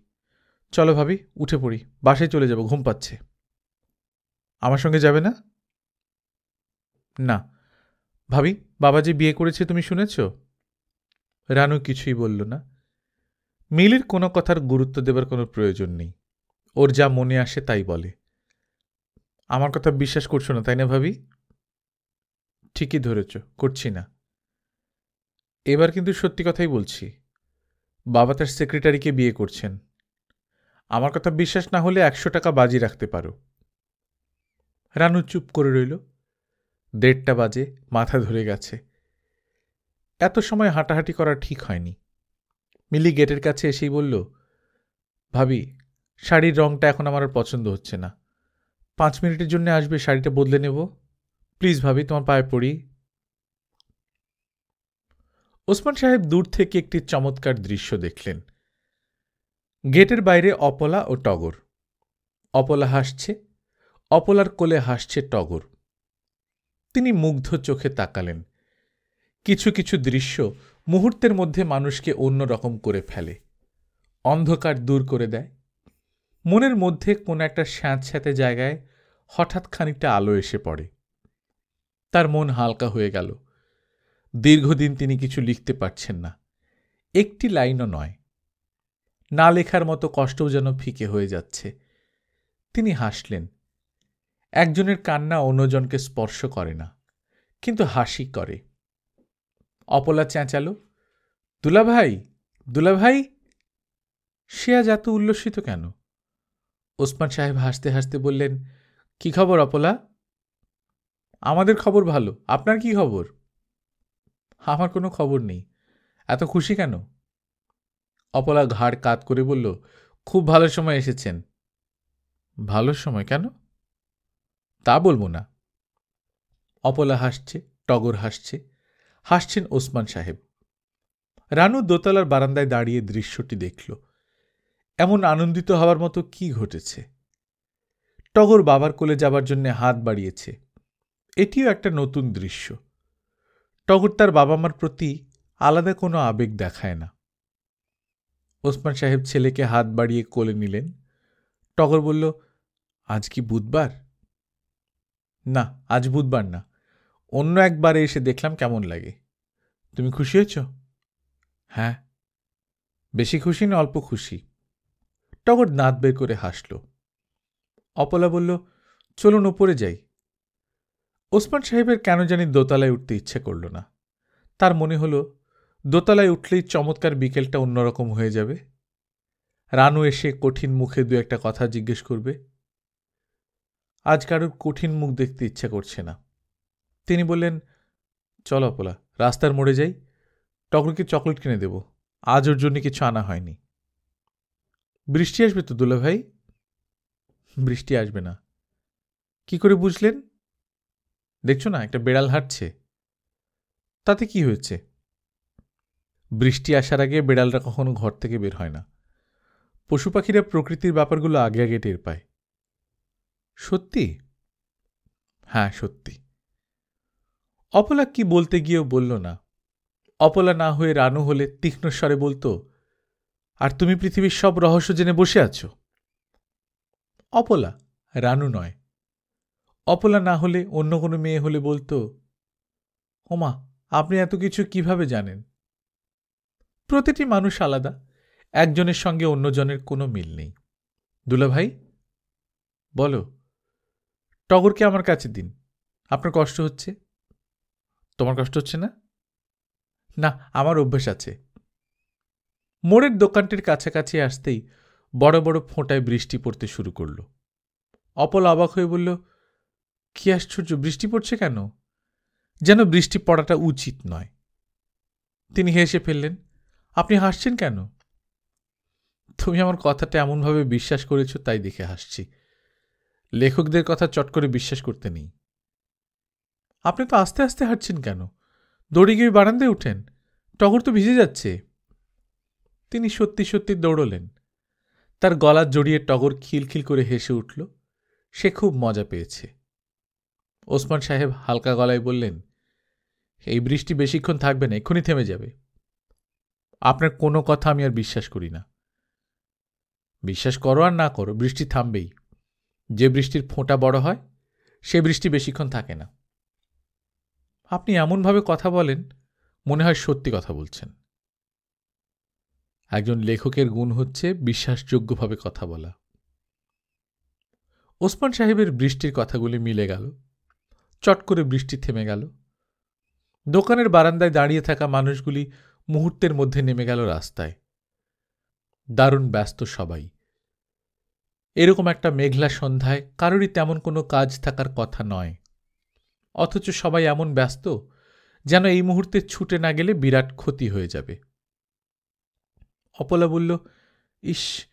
চলো ভাবি, উঠে পড়ি, বাসায় চলে যাব, ঘুম পাচ্ছে। আমার সঙ্গে যাবে না? না। ভাবি, বাবা যে বিয়ে করেছে তুমি শুনেছ? রানু কিছুই বলল না। মিলির কোনো কথার গুরুত্ব দেবার কোনো প্রয়োজন নেই। ওর যা মনে আসে তাই বলে। আমার কথা বিশ্বাস করছো না তাই না ভাবি? ঠিকই ধরেছ, করছি না। এবার কিন্তু সত্যি কথাই বলছি। বাবা তার সেক্রেটারিকে বিয়ে করছেন। আমার কথা বিশ্বাস না হলে 100 টাকা বাজি রাখতে পারো। রানু চুপ করে রইল। 1:30 বাজে, মাথা ধরে গেছে। এত সময় হাঁটাহাঁটি করা ঠিক হয়নি। মিলি গেটের কাছে এসেই বলল, ভাবি, শাড়ির রংটা এখন আমার আর পছন্দ হচ্ছে না। 5 মিনিটের জন্য আসবে, শাড়িটা বদলে নেব। প্লিজ ভাবি, তোমার পায়ে পড়ি। ওসমান সাহেব দূর থেকে একটি চমৎকার দৃশ্য দেখলেন। গেটের বাইরে অপলা ও টগর। অপলা হাসছে, অপলার কোলে হাসছে টগর। তিনি মুগ্ধ চোখে তাকালেন। কিছু কিছু দৃশ্য মুহূর্তের মধ্যে মানুষকে অন্য রকম করে ফেলে, অন্ধকার দূর করে দেয়। মনের মধ্যে কোনো একটা স্যাঁতস্যাঁতে জায়গায় হঠাৎ খানিকটা আলো এসে পড়ে। তার মন হালকা হয়ে গেল। দীর্ঘদিন তিনি কিছু লিখতে পারছেন না, একটি লাইনও নয়। না লেখার মতো কষ্টও যেন ফিকে হয়ে যাচ্ছে। তিনি হাসলেন। একজনের কান্না অন্যজনকে স্পর্শ করে না, কিন্তু হাসি করে। অপলা চেঁচালো, দুলাভাই, দুলাভাই। সে আজ এত উল্লসিত কেন? ওসমান সাহেব হাসতে হাসতে বললেন, কি খবর অপলা? আমাদের খবর ভালো, আপনার কি খবর? আমার কোনো খবর নেই। এত খুশি কেন? অপলা ঘাড় কাত করে বলল, খুব ভালো সময় এসেছেন। ভালো সময় কেন? তা বলবো না। অপলা হাসছে, টগর হাসছে, হাসছেন ওসমান সাহেব। রানু দোতলার বারান্দায় দাঁড়িয়ে দৃশ্যটি দেখল। এমন আনন্দিত হওয়ার মতো কি ঘটেছে? টগর বাবার কোলে যাবার জন্য হাত বাড়িয়েছে। এটিও একটা নতুন দৃশ্য। টগর তার বাবা মার প্রতি আলাদা কোনো আবেগ দেখায় না। ওসমান সাহেব ছেলেকে হাত বাড়িয়ে কোলে নিলেন। টগর বলল, আজ কি বুধবার? না, আজ বুধবার না। অন্য একবারে এসে দেখলাম কেমন লাগে। তুমি খুশি হয়েছ? হ্যাঁ। বেশি খুশি না অল্প খুশি? টগর দাঁত বের করে হাসল। অপলা বলল, চলুন উপরে যাই। ওসমান সাহেবের কেন জানি দোতলায় উঠতে ইচ্ছে করল না। তার মনে হল দোতলায় উঠলেই চমৎকার বিকেলটা অন্যরকম হয়ে যাবে। রানু এসে কঠিন মুখে দু একটা কথা জিজ্ঞেস করবে। আজ কারোর কঠিন মুখ দেখতে ইচ্ছা করছে না। তিনি বললেন, চল অপলা, রাস্তার মোড়ে যাই, টগরকে চকলেট কিনে দেব, আজ ওর জন্য কিছু আনা হয়নি। বৃষ্টি আসবে তো দুলাভাই? বৃষ্টি আসবে না। কি করে বুঝলেন? দেখছো না, একটা বেড়াল হাঁটছে। তাতে কি হয়েছে? বৃষ্টি আসার আগে বেড়ালরা কখনো ঘর থেকে বের হয় না। পশু পাখিরা প্রকৃতির ব্যাপারগুলো আগে আগে টের পায়। সত্যি? হ্যাঁ, সত্যি। অপলা কি বলতে গিয়েও বলল না। অপলা না হয়ে রানু হলে তীক্ষ্ণ স্বরে বলতো, আর তুমি পৃথিবীর সব রহস্য জেনে বসে আছো। অপলা, রানু নয়। অপলা না হলে অন্য কোনো মেয়ে হলে বলতো, ওমা, আপনি এত কিছু কিভাবে জানেন? প্রতিটি মানুষ আলাদা, একজনের সঙ্গে অন্যজনের কোনো মিল নেই। দুলাভাই, বলো, টগরকে আমার কাছে দিন। আপনার কষ্ট হচ্ছে? তোমার কষ্ট হচ্ছে না? না, আমার অভ্যাস আছে। মোড়ের দোকানটির কাছাকাছি আসতেই বড় বড় ফোঁটায় বৃষ্টি পড়তে শুরু করল। অপল অবাক হয়ে বলল, কি আশ্চর্য, বৃষ্টি পড়ছে কেন? যেন বৃষ্টি পড়াটা উচিত নয়। তিনি হেসে ফেললেন। আপনি হাসছেন কেন? তুমি আমার কথাটা এমনভাবে বিশ্বাস করেছ তাই দেখে হাসছি। লেখকদের কথা চট করে বিশ্বাস করতে নেই। আপনি তো আস্তে আস্তে হাঁটছেন কেন? দৌড়ে গিয়ে বারান্দায় উঠেন, টগর তো ভিজে যাচ্ছে। তিনি সত্যি সত্যি দৌড়লেন। তার গলা জড়িয়ে টগর খিলখিল করে হেসে উঠল। সে খুব মজা পেয়েছে। ওসমান সাহেব হালকা গলায় বললেন, এই বৃষ্টি বেশিক্ষণ থাকবে না, এক্ষুনি থেমে যাবে। আপনার কোনো কথা আমি আর বিশ্বাস করি না। বিশ্বাস করো আর না করো, বৃষ্টি থামবেই। যে বৃষ্টির ফোঁটা বড় হয় সে বৃষ্টি বেশিক্ষণ থাকে না। আপনি এমনভাবে কথা বলেন মনে হয় সত্যি কথা বলছেন। একজন লেখকের গুণ হচ্ছে বিশ্বাসযোগ্যভাবে কথা বলা। ওসমান সাহেবের বৃষ্টির কথাগুলি মিলে গেল। চট করে বৃষ্টি থেমে গেল। দোকানের বারান্দায় দাঁড়িয়ে থাকা মানুষগুলি মুহূর্তের মধ্যে নেমে গেল রাস্তায়। দারুণ ব্যস্ত সবাই। এরকম একটা মেঘলা সন্ধ্যায় কারোরই তেমন কোনো কাজ থাকার কথা নয়, অথচ সবাই এমন ব্যস্ত যেন এই মুহূর্তে ছুটে না গেলে বিরাট ক্ষতি হয়ে যাবে। অপলা বলল, ইস,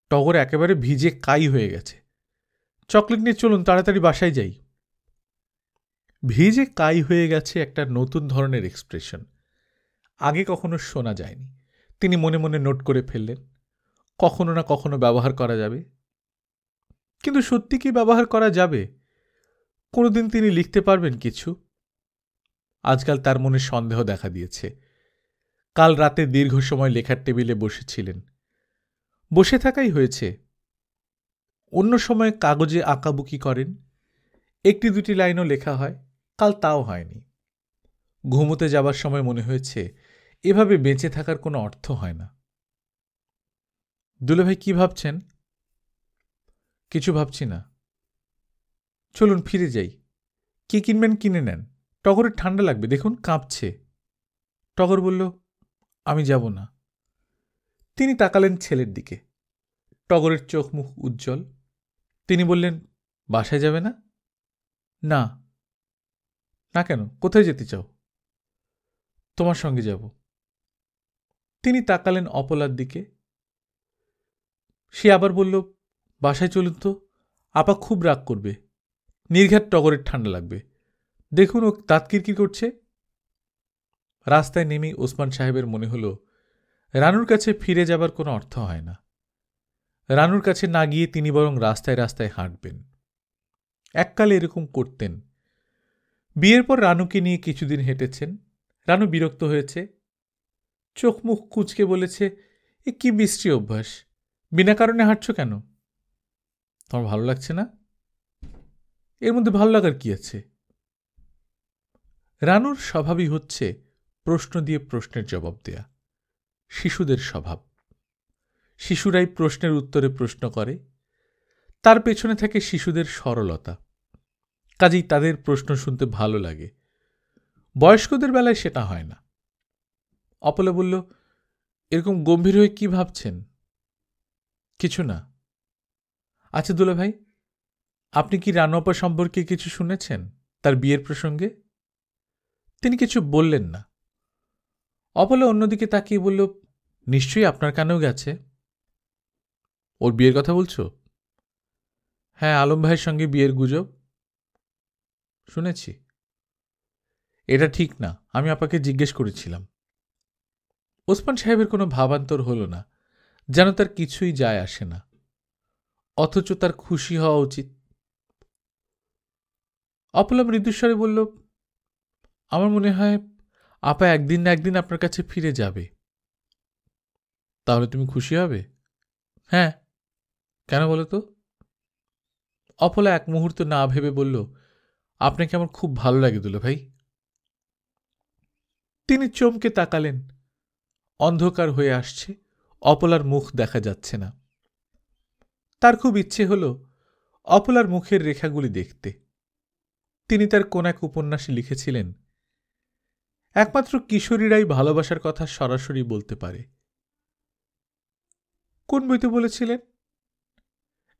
টগর একেবারে ভিজে কাই হয়ে গেছে। চকলেট নিয়ে চলুন, তাড়াতাড়ি বাসায় যাই। ভিজে কাই হয়ে গেছে একটা নতুন ধরনের এক্সপ্রেশন, আগে কখনো শোনা যায়নি। তিনি মনে মনে নোট করে ফেললেন, কখনো না কখনো ব্যবহার করা যাবে। কিন্তু সত্যি কি ব্যবহার করা যাবে? কোনোদিন তিনি লিখতে পারবেন কিছু? আজকাল তার মনে সন্দেহ দেখা দিয়েছে। কাল রাতে দীর্ঘ সময় লেখার টেবিলে বসেছিলেন। বসে থাকাই হয়েছে। অন্য সময় কাগজে আঁকাবুকি করেন, একটি দুটি লাইনও লেখা হয়। কাল তাও হয়নি। ঘুমোতে যাবার সময় মনে হয়েছে এভাবে বেঁচে থাকার কোনো অর্থ হয় না। দুলাভাই, কি ভাবছেন? কিছু ভাবছি না। চলুন ফিরে যাই। কি কিনবেন কিনে নেন, টগরের ঠান্ডা লাগবে, দেখুন কাঁপছে। টগর বলল, আমি যাব না। তিনি তাকালেন ছেলের দিকে। টগরের চোখ মুখ উজ্জ্বল। তিনি বললেন, বাসায় যাবে না? না। না কেন? কোথায় যেতে চাও? তোমার সঙ্গে যাব। তিনি তাকালেন অপলার দিকে। সে আবার বলল, বাসায় চলুন তো, আপা খুব রাগ করবে। নির্ঘাত টগরের ঠান্ডা লাগবে, দেখুন ও দাঁত কিরকির করছে। রাস্তায় নেমেই ওসমান সাহেবের মনে হল রানুর কাছে ফিরে যাবার কোনো অর্থ হয় না। রানুর কাছে না গিয়ে তিনি বরং রাস্তায় রাস্তায় হাঁটবেন। এককালে এরকম করতেন। বিয়ের পর রানুকে নিয়ে কিছুদিন হেঁটেছেন। রানু বিরক্ত হয়েছে, চোখ মুখ কুঁচকে বলেছে, এ কি বিশ্রী অভ্যাস, বিনা কারণে হাঁটছ কেন? তোমার ভালো লাগছে না? এর মধ্যে ভালো লাগার কি আছে? রানুর স্বভাবই হচ্ছে প্রশ্ন দিয়ে প্রশ্নের জবাব দেয়া। শিশুদের স্বভাব। শিশুরাই প্রশ্নের উত্তরে প্রশ্ন করে। তার পেছনে থাকে শিশুদের সরলতা। কাজেই তাদের প্রশ্ন শুনতে ভালো লাগে। বয়স্কদের বেলায় সেটা হয় না। অপলা বলল, এরকম গম্ভীর হয়ে কি ভাবছেন? কিছু না। আচ্ছা দুলাভাই, আপনি কি রানু আপা সম্পর্কে কিছু শুনেছেন, তার বিয়ের প্রসঙ্গে? তিনি কিছু বললেন না। অপলা অন্যদিকে তাকিয়ে বলল, নিশ্চয়ই আপনার কানেও গেছে। ওর বিয়ের কথা বলছো? হ্যাঁ, আলম ভাইয়ের সঙ্গে বিয়ের গুজব শুনেছি। এটা ঠিক না, আমি আপাকে জিজ্ঞেস করেছিলাম। ওসমান সাহেবের কোনো ভাবান্তর হল না, যেন তার কিছুই যায় আসে না, অথচ তার খুশি হওয়া উচিত। অপলা মৃদুস্বরে বলল, আমার মনে হয় আপা একদিন না একদিন আপনার কাছে ফিরে যাবে। তাহলে তুমি খুশি হবে? হ্যাঁ। কেন বলো তো? অপলা এক মুহূর্ত না ভেবে বলল, আপনাকে আমার খুব ভালো লাগে দুলাভাই। তিনি চমকে তাকালেন। অন্ধকার হয়ে আসছে, অপলার মুখ দেখা যাচ্ছে না। তার খুব ইচ্ছে হল অপলার মুখের রেখাগুলি দেখতে। তিনি তার কোন এক উপন্যাসে লিখেছিলেন, একমাত্র কিশোরীরাই ভালোবাসার কথা সরাসরি বলতে পারে। কোন বইতে বলেছিলেন?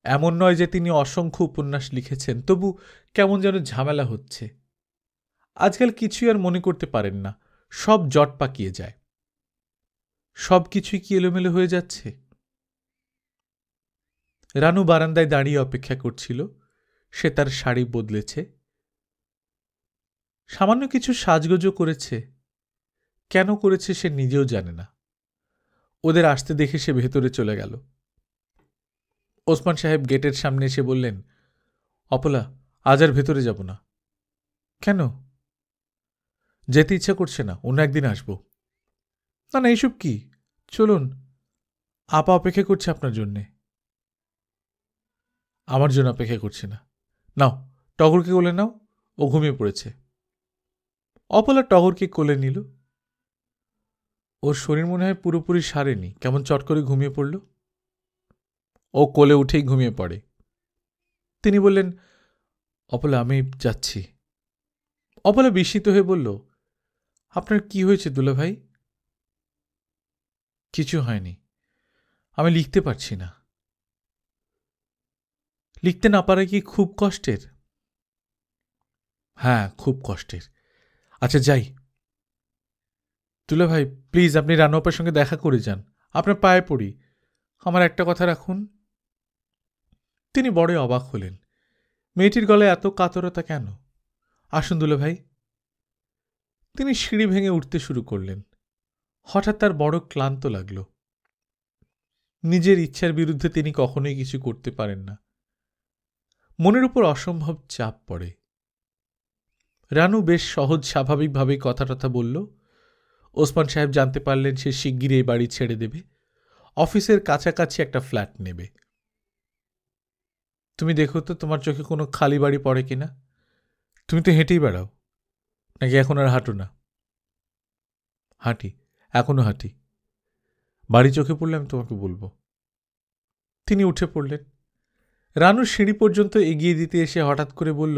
এমন নয় যে তিনি অসংখ্য উপন্যাস লিখেছেন, তবু কেমন যেন ঝামেলা হচ্ছে। আজকাল কিছুই আর মনে করতে পারেন না, সব জট পাকিয়ে যায়। সব কিছুই কি এলোমেলো হয়ে যাচ্ছে? রানু বারান্দায় দাঁড়িয়ে অপেক্ষা করছিল। সে তার শাড়ি বদলেছে, সামান্য কিছু সাজগোজও করেছে। কেন করেছে সে নিজেও জানে না। ওদের আসতে দেখে সে ভেতরে চলে গেল। ওসমান সাহেব গেটের সামনে এসে বললেন, অপলা, আজ আর ভেতরে যাব না। কেন? যেতে ইচ্ছা করছে না, অন্য একদিন আসব। না না, এইসব কি, চলুন, আপা অপেক্ষা করছে আপনার জন্যে। আমার জন্য অপেক্ষা করছে না। নাও, টগরকে কোলে নাও, ও ঘুমিয়ে পড়েছে। অপলা টগরকে কোলে নিল। ওর শরীর মনে হয় পুরোপুরি সারেনি, কেমন চট করে ঘুমিয়ে পড়ল। ও কোলে উঠেই ঘুমিয়ে পড়ে। তিনি বললেন, অপলা, আমি যাচ্ছি। অপলা বিস্মিত হয়ে বলল, আপনার কি হয়েছে দুলাভাই? কিছু হয়নি, আমি লিখতে পারছি না। লিখতে না পারা কি খুব কষ্টের? হ্যাঁ, খুব কষ্টের। আচ্ছা যাই। দুলাভাই, প্লিজ আপনি রানু আপার সঙ্গে দেখা করে যান, আপনার পায়ে পড়ি, আমার একটা কথা রাখুন। তিনি বড়ই অবাক হলেন, মেয়েটির গলায় এত কাতরতা কেন? আসুন দুলাভাই। তিনি সিঁড়ি ভেঙে উঠতে শুরু করলেন। হঠাৎ তার বড় ক্লান্ত লাগল। নিজের ইচ্ছার বিরুদ্ধে তিনি কখনোই কিছু করতে পারেন না। মনের উপর অসম্ভব চাপ পড়ে। রানু বেশ সহজ স্বাভাবিকভাবেই কথা টথা বলল। ওসমান সাহেব জানতে পারলেন সে শিগগিরই এই বাড়ি ছেড়ে দেবে, অফিসের কাছাকাছি একটা ফ্ল্যাট নেবে। তুমি দেখো তো তোমার চোখে কোনো খালি বাড়ি পড়ে কিনা। তুমি তো হেঁটেই বেড়াও, নাকি এখন আর হাঁটো না? হাঁটি, এখনো হাঁটি। বাড়ি চোখে পড়লে আমি তোমাকে বলবো। তিনি উঠে পড়লেন। রানু সিঁড়ি পর্যন্ত এগিয়ে দিতে এসে হঠাৎ করে বলল,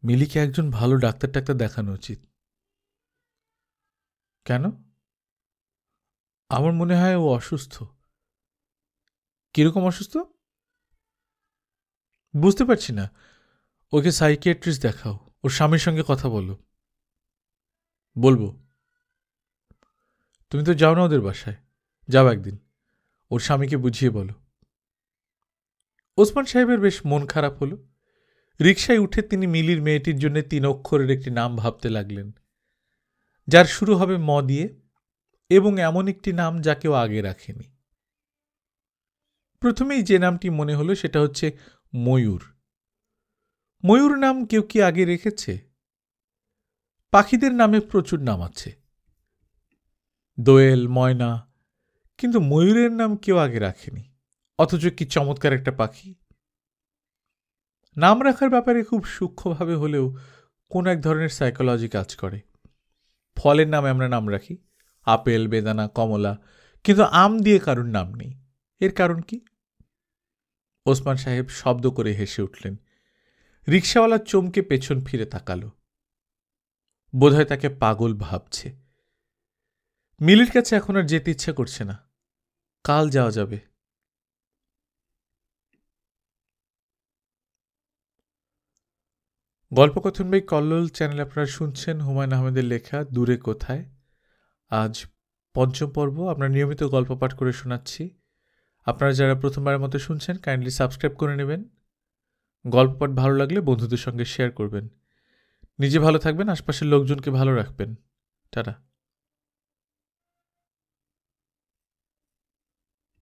মিলিকে একজন ভালো ডাক্তার টাক্তার দেখানো উচিত। কেন? আমার মনে হয় ও অসুস্থ। কিরকম অসুস্থ? বুঝতে পারছি না। ওকে সাইকিয়াট্রিস্ট দেখাও, ওর স্বামীর সঙ্গে কথা বলো। বলবো। তুমি তো যাও না ওদের বাসায়, যাও একদিন, ওর স্বামীকে বুঝিয়ে বলো। ওসমান সাহেবের বেশ মন খারাপ হলো। রিকশায় উঠে তিনি মিলির মেয়েটির জন্য 3 অক্ষরের একটি নাম ভাবতে লাগলেন, যার শুরু হবে ম দিয়ে, এবং এমন একটি নাম যা কেউ আগে রাখেনি। প্রথমেই যে নামটি মনে হলো সেটা হচ্ছে ময়ূর। ময়ূর নাম কেউ কি আগে রেখেছে? পাখিদের নামে প্রচুর নাম আছে, দোয়েল, ময়না, কিন্তু ময়ূরের নাম কেউ আগে রাখেনি। অথচ কি চমৎকার একটা পাখি! নাম রাখার ব্যাপারে খুব সূক্ষ্মভাবে হলেও কোন এক ধরনের সাইকোলজি কাজ করে। ফলের নামে আমরা নাম রাখি, আপেল, বেদানা, কমলা, কিন্তু আম দিয়ে কারুর নাম নেই। এর কারণ কি? ওসমান সাহেব শব্দ করে হেসে উঠলেন। রিকশাওয়ালা চমকে পেছন ফিরে তাকাল। বোধহয় তাকে পাগল ভাবছে। মিলির কাছে এখন আর যেতে ইচ্ছা করছে না। কাল যাওয়া যাবে। গল্পকথন বাই কল্লোল চ্যানেল আপনারা শুনছেন হুমায়ুন আহমেদের লেখা দূরে কোথায়। আজ পঞ্চম পর্ব। আমরা নিয়মিত গল্প পাঠ করে শোনাচ্ছি। আপনারা যারা প্রথমবারের মতো শুনছেন কাইন্ডলি সাবস্ক্রাইব করে নেবেন। গল্প পাঠ ভালো লাগলে বন্ধুদের সঙ্গে শেয়ার করবেন। নিজে ভালো থাকবেন, আশপাশের লোকজনকে ভালো রাখবেন। টাটা।